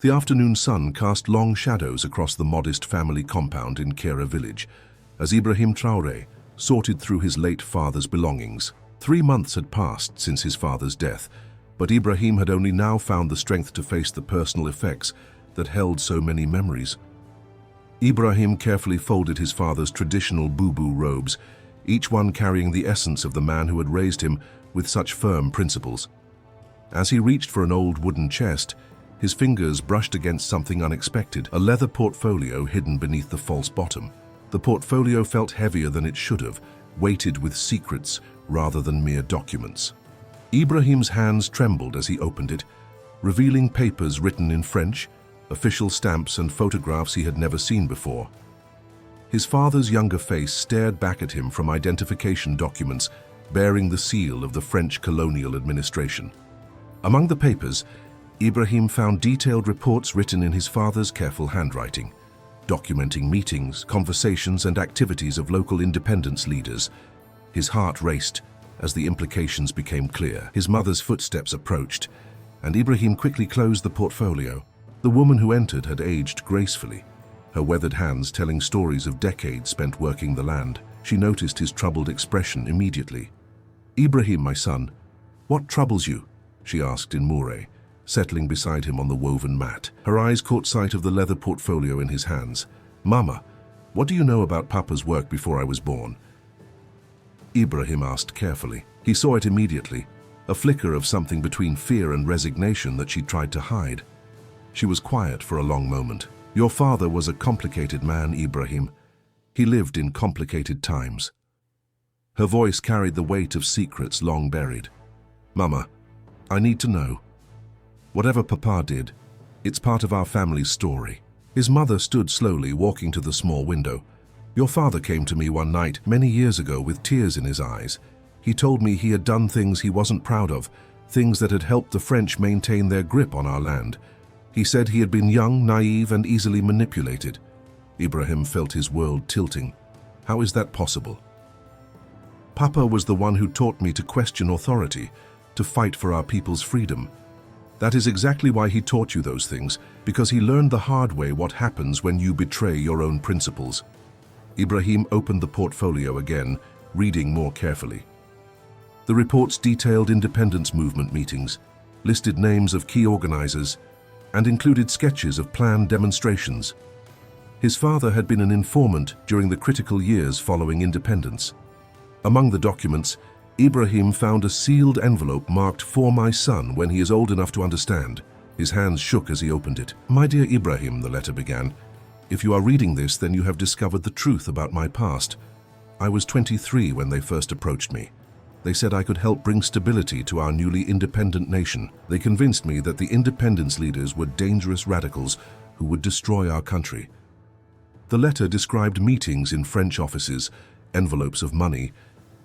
The afternoon sun cast long shadows across the modest family compound in Kera village as Ibrahim Traoré sorted through his late father's belongings. 3 months had passed since his father's death, but Ibrahim had only now found the strength to face the personal effects that held so many memories. Ibrahim carefully folded his father's traditional boo-boo robes, each one carrying the essence of the man who had raised him with such firm principles. As he reached for an old wooden chest, his fingers brushed against something unexpected, a leather portfolio hidden beneath the false bottom. The portfolio felt heavier than it should have, weighted with secrets rather than mere documents. Ibrahim's hands trembled as he opened it, revealing papers written in French, official stamps and photographs he had never seen before. His father's younger face stared back at him from identification documents bearing the seal of the French colonial administration. Among the papers, Ibrahim found detailed reports written in his father's careful handwriting, documenting meetings, conversations, and activities of local independence leaders. His heart raced as the implications became clear. His mother's footsteps approached, and Ibrahim quickly closed the portfolio. The woman who entered had aged gracefully, her weathered hands telling stories of decades spent working the land. She noticed his troubled expression immediately. "Ibrahim, my son, what troubles you?" she asked in Moore, settling beside him on the woven mat. Her eyes caught sight of the leather portfolio in his hands. "Mama, what do you know about Papa's work before I was born?" Ibrahim asked carefully. He saw it immediately, a flicker of something between fear and resignation that she tried to hide. She was quiet for a long moment. "Your father was a complicated man, Ibrahim. He lived in complicated times." Her voice carried the weight of secrets long buried. "Mama, I need to know. Whatever Papa did, it's part of our family's story." His mother stood slowly, walking to the small window. "Your father came to me one night, many years ago, with tears in his eyes. He told me he had done things he wasn't proud of, things that had helped the French maintain their grip on our land. He said he had been young, naive, and easily manipulated." Ibrahim felt his world tilting. "How is that possible?" "Papa was the one who taught me to question authority, to fight for our people's freedom. That is exactly why he taught you those things, because he learned the hard way what happens when you betray your own principles." Ibrahim opened the portfolio again, reading more carefully. The reports detailed independence movement meetings, listed names of key organizers, and included sketches of planned demonstrations. His father had been an informant during the critical years following independence. Among the documents, Ibrahim found a sealed envelope marked "For my son when he is old enough to understand." His hands shook as he opened it. "My dear Ibrahim," the letter began, "if you are reading this, then you have discovered the truth about my past. I was 23 when they first approached me. They said I could help bring stability to our newly independent nation. They convinced me that the independence leaders were dangerous radicals who would destroy our country." The letter described meetings in French offices, envelopes of money,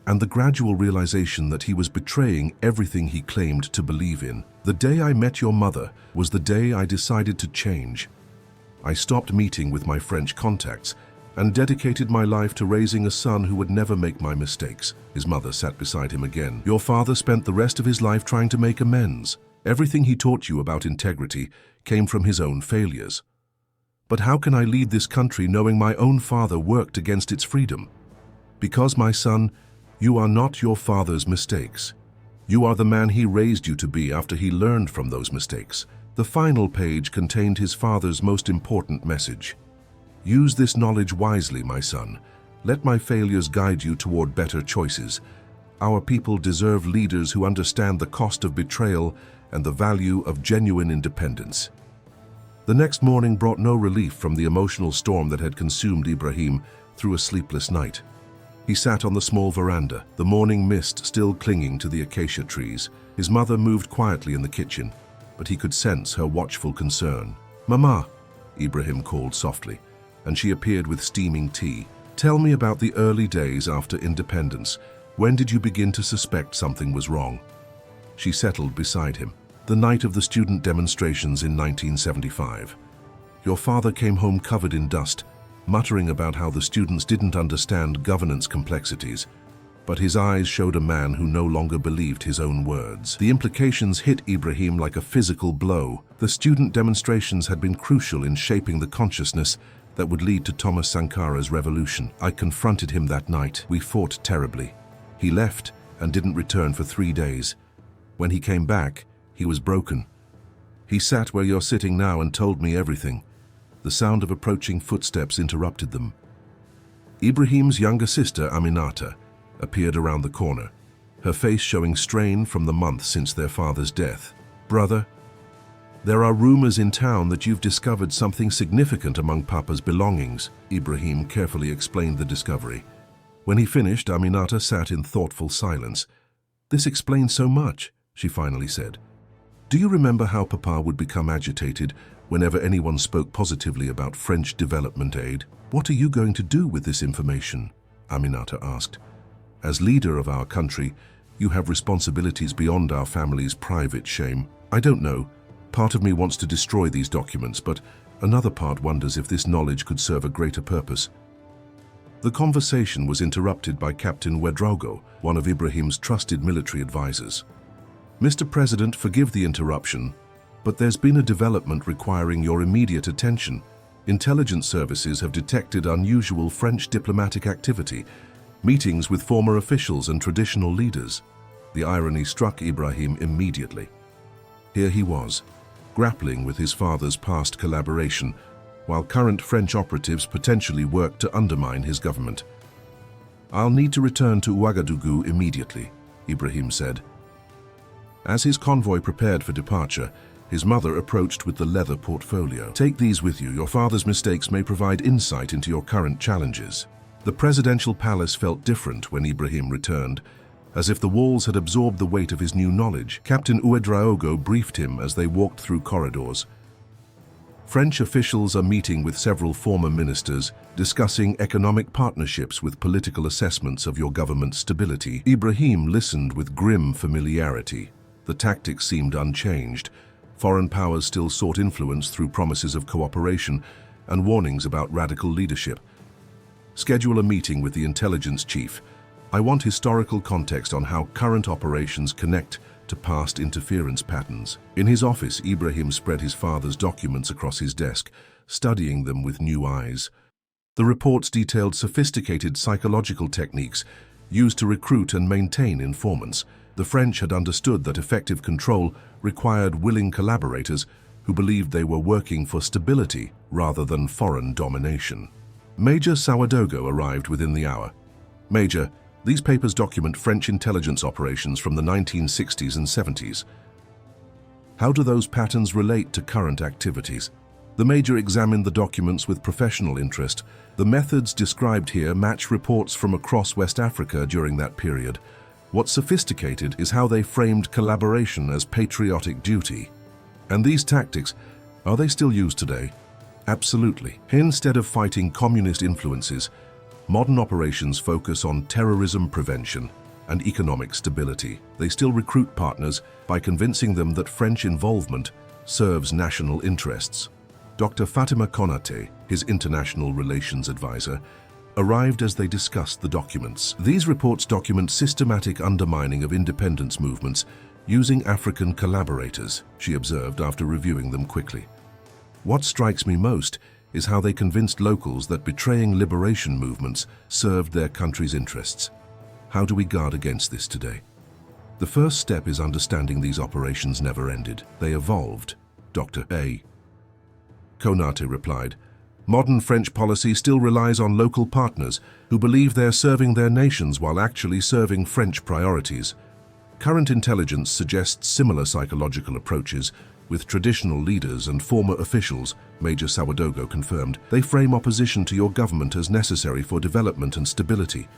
and the gradual realization that he was betraying everything he claimed to believe in. "The day I met your mother was the day I decided to change. I stopped meeting with my French contacts and dedicated my life to raising a son who would never make my mistakes." His mother sat beside him again. "Your father spent the rest of his life trying to make amends. Everything he taught you about integrity came from his own failures. But how can I lead this country knowing my own father worked against its freedom? Because, my son, you are not your father's mistakes. You are the man he raised you to be after he learned from those mistakes." The final page contained his father's most important message. "Use this knowledge wisely, my son. Let my failures guide you toward better choices. Our people deserve leaders who understand the cost of betrayal and the value of genuine independence." The next morning brought no relief from the emotional storm that had consumed Ibrahim through a sleepless night. He sat on the small veranda, the morning mist still clinging to the acacia trees. His mother moved quietly in the kitchen, but he could sense her watchful concern. "Mama," Ibrahim called softly, and she appeared with steaming tea. "Tell me about the early days after independence. When did you begin to suspect something was wrong?" She settled beside him. "The night of the student demonstrations in 1975. Your father came home covered in dust, muttering about how the students didn't understand governance complexities. but his eyes showed a man who no longer believed his own words. The implications hit Ibrahim like a physical blow. The student demonstrations had been crucial in shaping the consciousness that would lead to Thomas Sankara's revolution. I confronted him that night. We fought terribly. He left and didn't return for 3 days. When he came back, he was broken. He sat where you're sitting now and told me everything. The sound of approaching footsteps interrupted them. Ibrahim's younger sister, Aminata, appeared around the corner, her face showing strain from the month since their father's death. "Brother, there are rumors in town that you've discovered something significant among Papa's belongings," Ibrahim carefully explained the discovery. When he finished, Aminata sat in thoughtful silence. "This explains so much," she finally said. "Do you remember how Papa would become agitated whenever anyone spoke positively about French development aid? What are you going to do with this information?" Aminata asked. "As leader of our country, you have responsibilities beyond our family's private shame." "I don't know. Part of me wants to destroy these documents, but another part wonders if this knowledge could serve a greater purpose." The conversation was interrupted by Captain Ouedraogo, one of Ibrahim's trusted military advisors. "Mr. President, forgive the interruption, but there's been a development requiring your immediate attention. Intelligence services have detected unusual French diplomatic activity, meetings with former officials and traditional leaders." The irony struck Ibrahim immediately. Here he was, grappling with his father's past collaboration, while current French operatives potentially worked to undermine his government. "I'll need to return to Ouagadougou immediately," Ibrahim said. As his convoy prepared for departure, his mother approached with the leather portfolio. "Take these with you. Your father's mistakes may provide insight into your current challenges." The presidential palace felt different when Ibrahim returned, as if the walls had absorbed the weight of his new knowledge. Captain Ouedraogo briefed him as they walked through corridors. "French officials are meeting with several former ministers, discussing economic partnerships with political assessments of your government's stability." Ibrahim listened with grim familiarity. The tactics seemed unchanged. Foreign powers still sought influence through promises of cooperation and warnings about radical leadership. "Schedule a meeting with the intelligence chief. I want historical context on how current operations connect to past interference patterns." In his office, Ibrahim spread his father's documents across his desk, studying them with new eyes. The reports detailed sophisticated psychological techniques used to recruit and maintain informants. The French had understood that effective control required willing collaborators who believed they were working for stability rather than foreign domination. Major Ouedraogo arrived within the hour. "Major, these papers document French intelligence operations from the 1960s and 70s. How do those patterns relate to current activities?" The Major examined the documents with professional interest. "The methods described here match reports from across West Africa during that period. What's sophisticated is how they framed collaboration as patriotic duty. And these tactics, are they still used today?" "Absolutely. Instead of fighting communist influences, modern operations focus on terrorism prevention and economic stability. They still recruit partners by convincing them that French involvement serves national interests." Dr. Fatima Konate, his international relations advisor, arrived as they discussed the documents. "These reports document systematic undermining of independence movements using African collaborators," she observed after reviewing them quickly. "What strikes me most is how they convinced locals that betraying liberation movements served their country's interests. How do we guard against this today?" "The first step is understanding these operations never ended. They evolved," Dr. A. Konate replied. "Modern French policy still relies on local partners who believe they're serving their nations while actually serving French priorities. Current intelligence suggests similar psychological approaches with traditional leaders and former officials," Major Ouedraogo confirmed. "They frame opposition to your government as necessary for development and stability."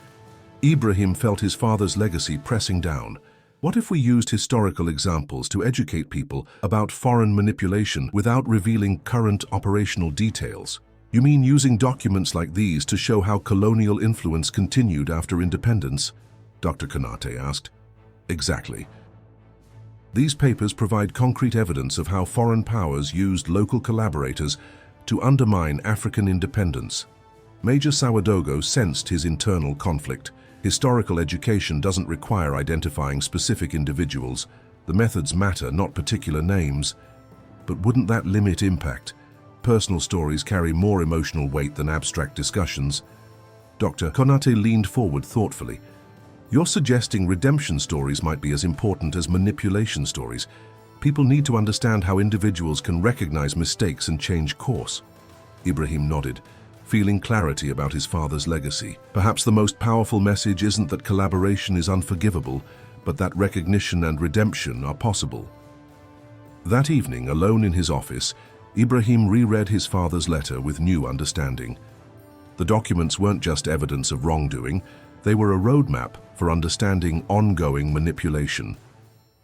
Ibrahim felt his father's legacy pressing down. What if we used historical examples to educate people about foreign manipulation without revealing current operational details? "You mean using documents like these to show how colonial influence continued after independence?" Dr. Konate asked. "Exactly. These papers provide concrete evidence of how foreign powers used local collaborators to undermine African independence." Major Ouedraogo sensed his internal conflict. Historical education doesn't require identifying specific individuals. The methods matter, not particular names. But wouldn't that limit impact? Personal stories carry more emotional weight than abstract discussions. Dr. Konate leaned forward thoughtfully. You're suggesting redemption stories might be as important as manipulation stories. People need to understand how individuals can recognize mistakes and change course. Ibrahim nodded, feeling clarity about his father's legacy. Perhaps the most powerful message isn't that collaboration is unforgivable, but that recognition and redemption are possible. That evening, alone in his office, Ibrahim reread his father's letter with new understanding. The documents weren't just evidence of wrongdoing, they were a roadmap for understanding ongoing manipulation.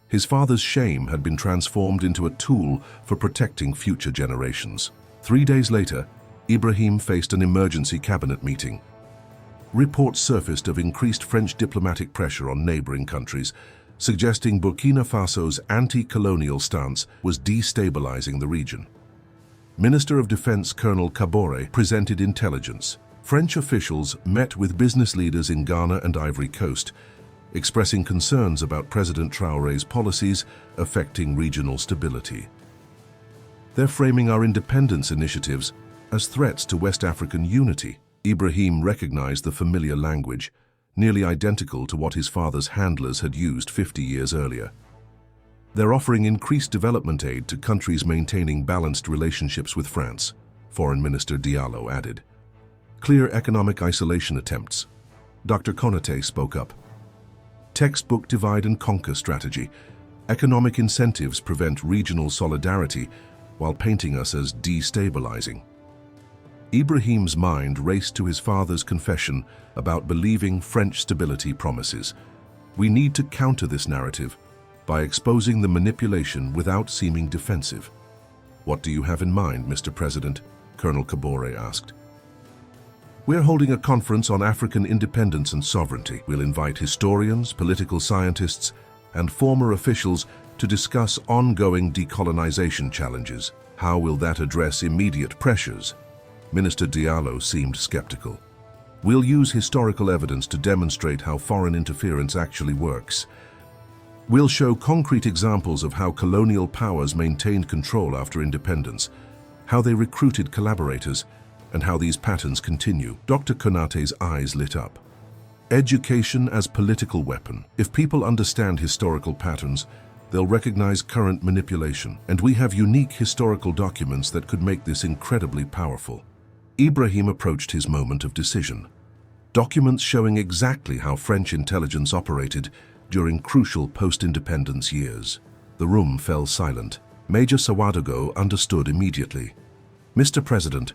His father's shame had been transformed into a tool for protecting future generations. 3 days later, Ibrahim faced an emergency cabinet meeting. Reports surfaced of increased French diplomatic pressure on neighboring countries, suggesting Burkina Faso's anti-colonial stance was destabilizing the region. Minister of Defense Colonel Traoré presented intelligence. French officials met with business leaders in Ghana and Ivory Coast, expressing concerns about President Traoré's policies affecting regional stability. They're framing our independence initiatives as threats to West African unity. Ibrahim recognized the familiar language, nearly identical to what his father's handlers had used 50 years earlier. They're offering increased development aid to countries maintaining balanced relationships with France, Foreign Minister Diallo added. Clear economic isolation attempts. Dr. Konate spoke up. Textbook divide and conquer strategy. Economic incentives prevent regional solidarity while painting us as destabilizing. Ibrahim's mind raced to his father's confession about believing French stability promises. We need to counter this narrative by exposing the manipulation without seeming defensive. What do you have in mind, Mr. President? Colonel Traoré asked. We're holding a conference on African independence and sovereignty. We'll invite historians, political scientists, and former officials to discuss ongoing decolonization challenges. How will that address immediate pressures? Minister Diallo seemed skeptical. We'll use historical evidence to demonstrate how foreign interference actually works. We'll show concrete examples of how colonial powers maintained control after independence, how they recruited collaborators, and how these patterns continue. Dr. Konate's eyes lit up. Education as political weapon. If people understand historical patterns, they'll recognize current manipulation, and we have unique historical documents that could make this incredibly powerful. Ibrahim approached his moment of decision. Documents showing exactly how French intelligence operated during crucial post-independence years. The room fell silent. Major Sawadogo understood immediately. Mr. President,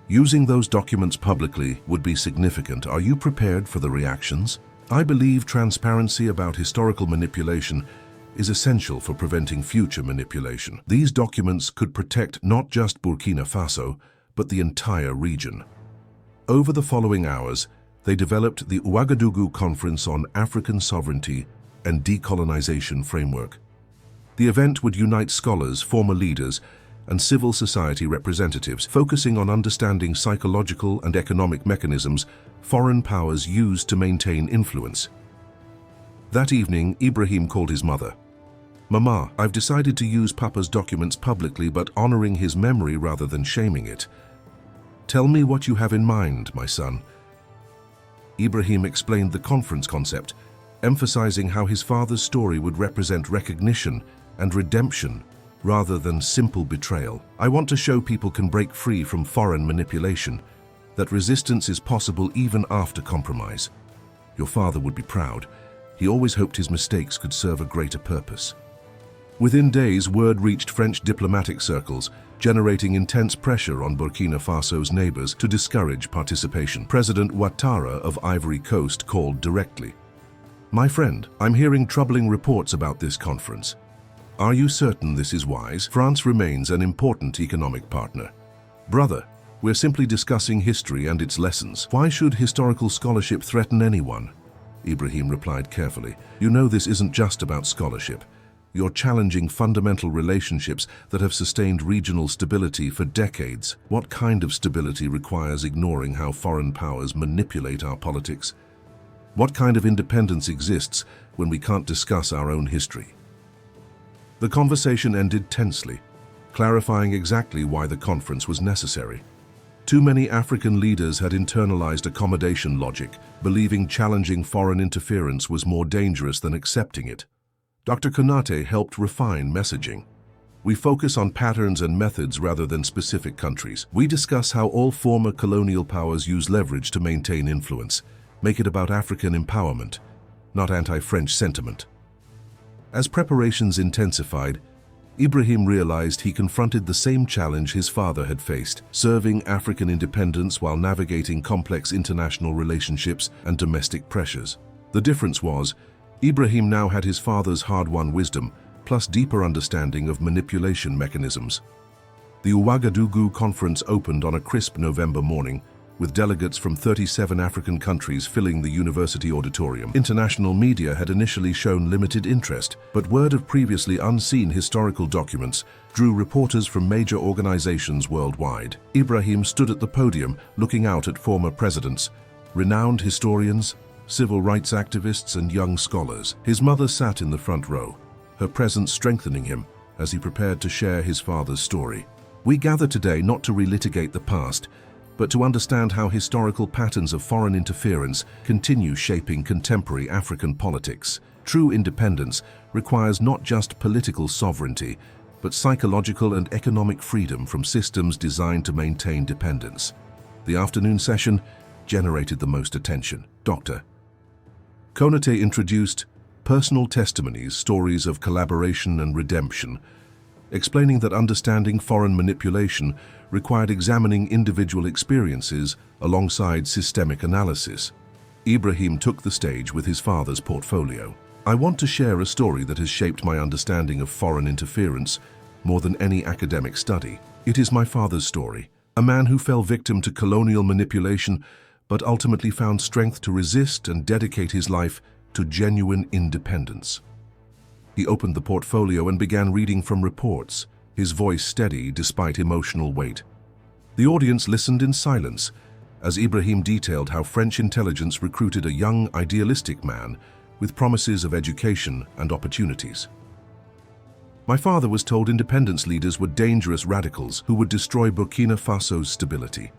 using those documents publicly would be significant. Are you prepared for the reactions? I believe transparency about historical manipulation is essential for preventing future manipulation. These documents could protect not just Burkina Faso, but the entire region. Over the following hours, they developed the Ouagadougou Conference on African Sovereignty and Decolonization Framework. The event would unite scholars, former leaders, and civil society representatives, focusing on understanding psychological and economic mechanisms foreign powers use to maintain influence. That evening, Ibrahim called his mother. Mama, I've decided to use Papa's documents publicly, but honoring his memory rather than shaming it. Tell me what you have in mind, my son. Ibrahim explained the conference concept, emphasizing how his father's story would represent recognition and redemption rather than simple betrayal. I want to show people can break free from foreign manipulation, that resistance is possible even after compromise. Your father would be proud. He always hoped his mistakes could serve a greater purpose. Within days, word reached French diplomatic circles, generating intense pressure on Burkina Faso's neighbors to discourage participation. President Ouattara of Ivory Coast called directly. My friend, I'm hearing troubling reports about this conference. Are you certain this is wise? France remains an important economic partner. Brother, we're simply discussing history and its lessons. Why should historical scholarship threaten anyone? Ibrahim replied carefully. You know this isn't just about scholarship. You're challenging fundamental relationships that have sustained regional stability for decades. What kind of stability requires ignoring how foreign powers manipulate our politics? What kind of independence exists when we can't discuss our own history? The conversation ended tensely, clarifying exactly why the conference was necessary. Too many African leaders had internalized accommodation logic, believing challenging foreign interference was more dangerous than accepting it. Dr. Konate helped refine messaging. We focus on patterns and methods rather than specific countries. We discuss how all former colonial powers use leverage to maintain influence. Make it about African empowerment, not anti-French sentiment. As preparations intensified, Ibrahim realized he confronted the same challenge his father had faced, serving African independence while navigating complex international relationships and domestic pressures. The difference was, Ibrahim now had his father's hard-won wisdom, plus deeper understanding of manipulation mechanisms. The Ouagadougou conference opened on a crisp November morning, with delegates from 37 African countries filling the university auditorium. International media had initially shown limited interest, but word of previously unseen historical documents drew reporters from major organizations worldwide. Ibrahim stood at the podium, looking out at former presidents, renowned historians, civil rights activists, and young scholars. His mother sat in the front row, her presence strengthening him as he prepared to share his father's story. We gather today not to relitigate the past, but to understand how historical patterns of foreign interference continue shaping contemporary African politics. True independence requires not just political sovereignty, but psychological and economic freedom from systems designed to maintain dependence. The afternoon session generated the most attention. Dr. Konate introduced personal testimonies, stories of collaboration and redemption, explaining that understanding foreign manipulation required examining individual experiences alongside systemic analysis. Ibrahim took the stage with his father's portfolio. I want to share a story that has shaped my understanding of foreign interference more than any academic study. It is my father's story, a man who fell victim to colonial manipulation but ultimately found strength to resist and dedicate his life to genuine independence. He opened the portfolio and began reading from reports, his voice steady despite emotional weight. The audience listened in silence as Ibrahim detailed how French intelligence recruited a young, idealistic man with promises of education and opportunities. My father was told independence leaders were dangerous radicals who would destroy Burkina Faso's stability.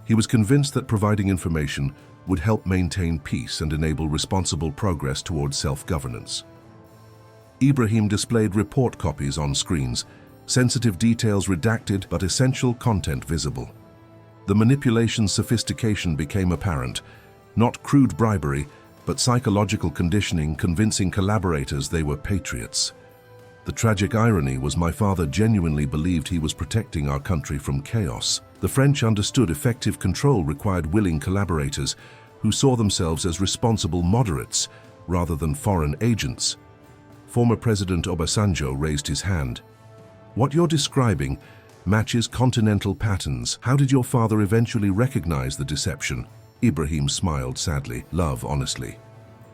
He was convinced that providing information would help maintain peace and enable responsible progress towards self-governance. Ibrahim displayed report copies on screens, sensitive details redacted but essential content visible. The manipulation's sophistication became apparent, not crude bribery, but psychological conditioning convincing collaborators they were patriots. The tragic irony was my father genuinely believed he was protecting our country from chaos. The French understood effective control required willing collaborators who saw themselves as responsible moderates rather than foreign agents. Former President Obasanjo raised his hand. What you're describing matches continental patterns. How did your father eventually recognize the deception? Ibrahim smiled sadly. Love, honestly.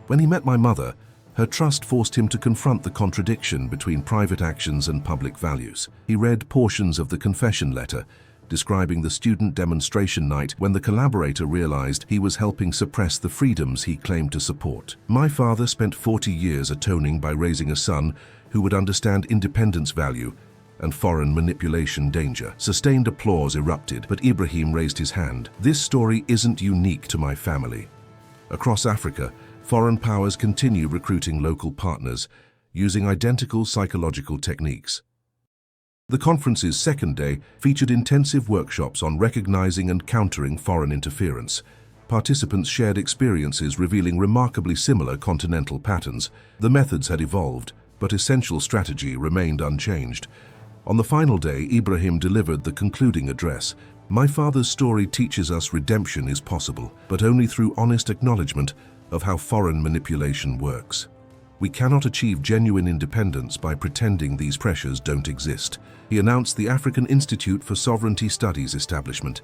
When he met my mother, her trust forced him to confront the contradiction between private actions and public values. He read portions of the confession letter, describing the student demonstration night when the collaborator realized he was helping suppress the freedoms he claimed to support. My father spent 40 years atoning by raising a son who would understand independence value and foreign manipulation danger. Sustained applause erupted, but Ibrahim raised his hand. This story isn't unique to my family. Across Africa, foreign powers continue recruiting local partners using identical psychological techniques. The conference's second day featured intensive workshops on recognizing and countering foreign interference. Participants shared experiences revealing remarkably similar continental patterns. The methods had evolved, but essential strategy remained unchanged. On the final day, Ibrahim delivered the concluding address. My father's story teaches us redemption is possible, but only through honest acknowledgement of how foreign manipulation works. We cannot achieve genuine independence by pretending these pressures don't exist. He announced the African Institute for Sovereignty Studies establishment,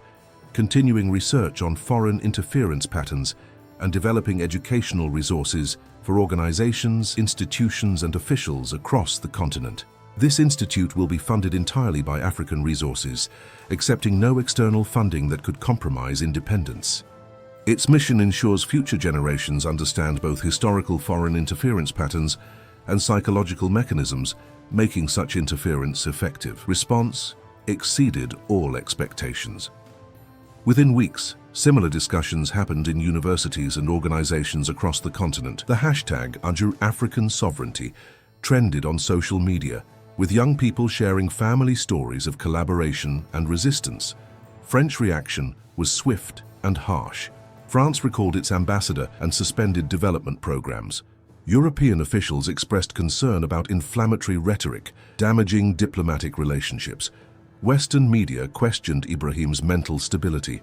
continuing research on foreign interference patterns and developing educational resources for organizations, institutions, and officials across the continent. This institute will be funded entirely by African resources, accepting no external funding that could compromise independence. Its mission ensures future generations understand both historical foreign interference patterns and psychological mechanisms, making such interference effective. Response exceeded all expectations. Within weeks, similar discussions happened in universities and organizations across the continent. The hashtag #African Sovereignty trended on social media, with young people sharing family stories of collaboration and resistance. French reaction was swift and harsh. France recalled its ambassador and suspended development programs. European officials expressed concern about inflammatory rhetoric, damaging diplomatic relationships. Western media questioned Ibrahim's mental stability.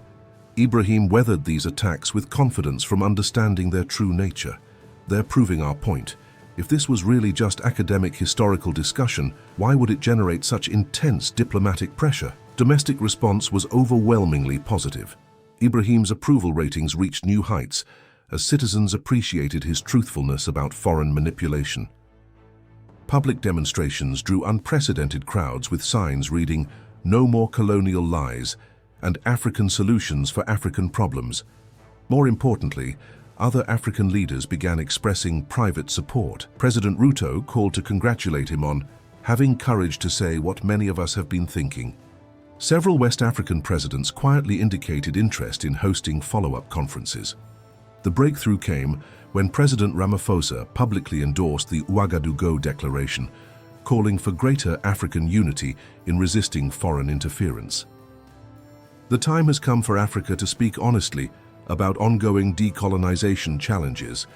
Ibrahim weathered these attacks with confidence from understanding their true nature. They're proving our point. If this was really just academic historical discussion, why would it generate such intense diplomatic pressure? Domestic response was overwhelmingly positive. Ibrahim's approval ratings reached new heights as citizens appreciated his truthfulness about foreign manipulation. Public demonstrations drew unprecedented crowds with signs reading "No more colonial lies" and "African solutions for African problems." More importantly, other African leaders began expressing private support. President Ruto called to congratulate him on having courage to say what many of us have been thinking. Several West African presidents quietly indicated interest in hosting follow-up conferences. The breakthrough came when President Ramaphosa publicly endorsed the Ouagadougou Declaration, calling for greater African unity in resisting foreign interference. The time has come for Africa to speak honestly about ongoing decolonization challenges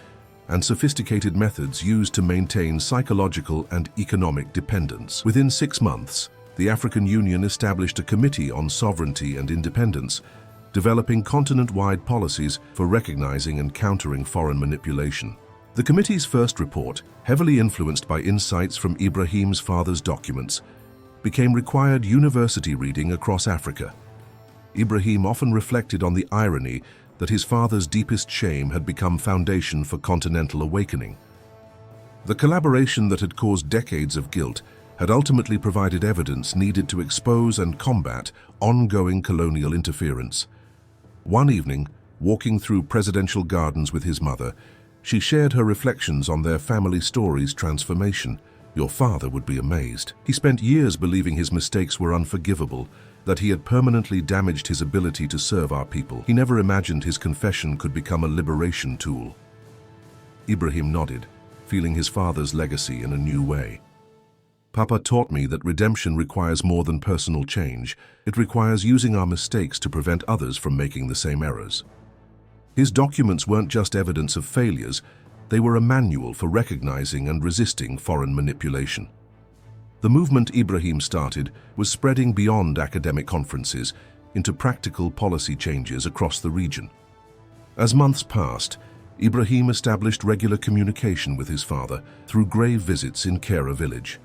and sophisticated methods used to maintain psychological and economic dependence. Within 6 months, the African Union established a Committee on Sovereignty and Independence, developing continent-wide policies for recognizing and countering foreign manipulation. The committee's first report, heavily influenced by insights from Ibrahim's father's documents, became required university reading across Africa. Ibrahim often reflected on the irony that his father's deepest shame had become foundation for continental awakening. The collaboration that had caused decades of guilt had ultimately provided evidence needed to expose and combat ongoing colonial interference. One evening, walking through presidential gardens with his mother, she shared her reflections on their family story's transformation. Your father would be amazed. He spent years believing his mistakes were unforgivable, that he had permanently damaged his ability to serve our people. He never imagined his confession could become a liberation tool. Ibrahim nodded, feeling his father's legacy in a new way. Papa taught me that redemption requires more than personal change. It requires using our mistakes to prevent others from making the same errors. His documents weren't just evidence of failures, they were a manual for recognizing and resisting foreign manipulation. The movement Ibrahim started was spreading beyond academic conferences into practical policy changes across the region. As months passed, Ibrahim established regular communication with his father through grave visits in Kera village.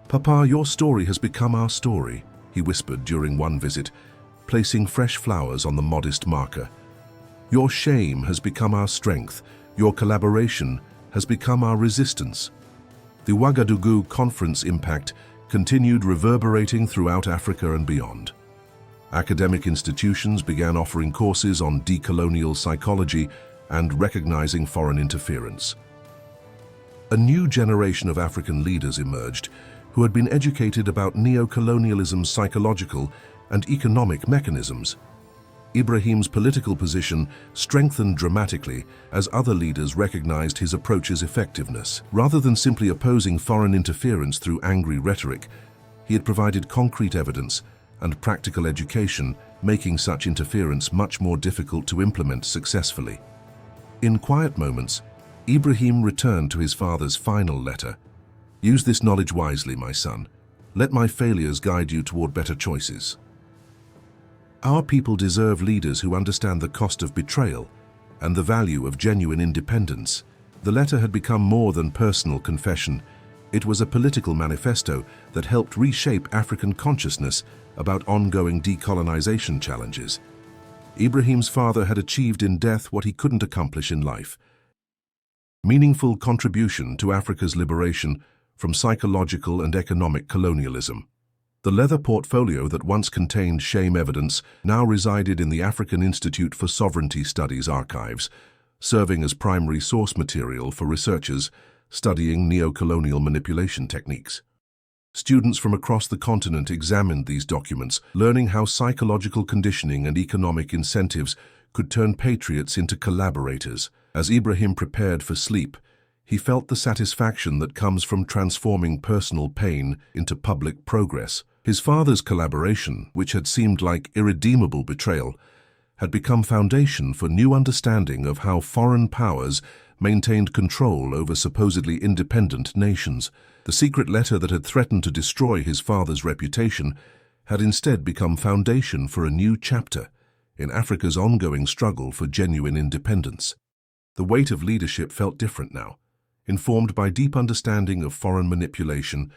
"Papa, your story has become our story," he whispered during one visit, placing fresh flowers on the modest marker. "Your shame has become our strength. Your collaboration has become our resistance." The Ouagadougou conference impact continued reverberating throughout Africa and beyond. Academic institutions began offering courses on decolonial psychology and recognizing foreign interference. A new generation of African leaders emerged who had been educated about neo-colonialism's psychological and economic mechanisms. Ibrahim's political position strengthened dramatically as other leaders recognized his approach's effectiveness. Rather than simply opposing foreign interference through angry rhetoric, he had provided concrete evidence and practical education, making such interference much more difficult to implement successfully. In quiet moments, Ibrahim returned to his father's final letter. "Use this knowledge wisely, my son. Let my failures guide you toward better choices." Our people deserve leaders who understand the cost of betrayal and the value of genuine independence. The letter had become more than personal confession. It was a political manifesto that helped reshape African consciousness about ongoing decolonization challenges. Ibrahim's father had achieved in death what he couldn't accomplish in life: meaningful contribution to Africa's liberation from psychological and economic colonialism. The leather portfolio that once contained shame evidence now resided in the African Institute for Sovereignty Studies archives, serving as primary source material for researchers studying neo-colonial manipulation techniques. Students from across the continent examined these documents, learning how psychological conditioning and economic incentives could turn patriots into collaborators. As Ibrahim prepared for sleep, he felt the satisfaction that comes from transforming personal pain into public progress. His father's collaboration, which had seemed like irredeemable betrayal, had become foundation for new understanding of how foreign powers maintained control over supposedly independent nations. The secret letter that had threatened to destroy his father's reputation had instead become foundation for a new chapter in Africa's ongoing struggle for genuine independence. The weight of leadership felt different now, informed by deep understanding of foreign manipulation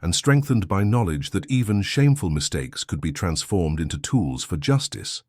and strengthened by knowledge that even shameful mistakes could be transformed into tools for justice.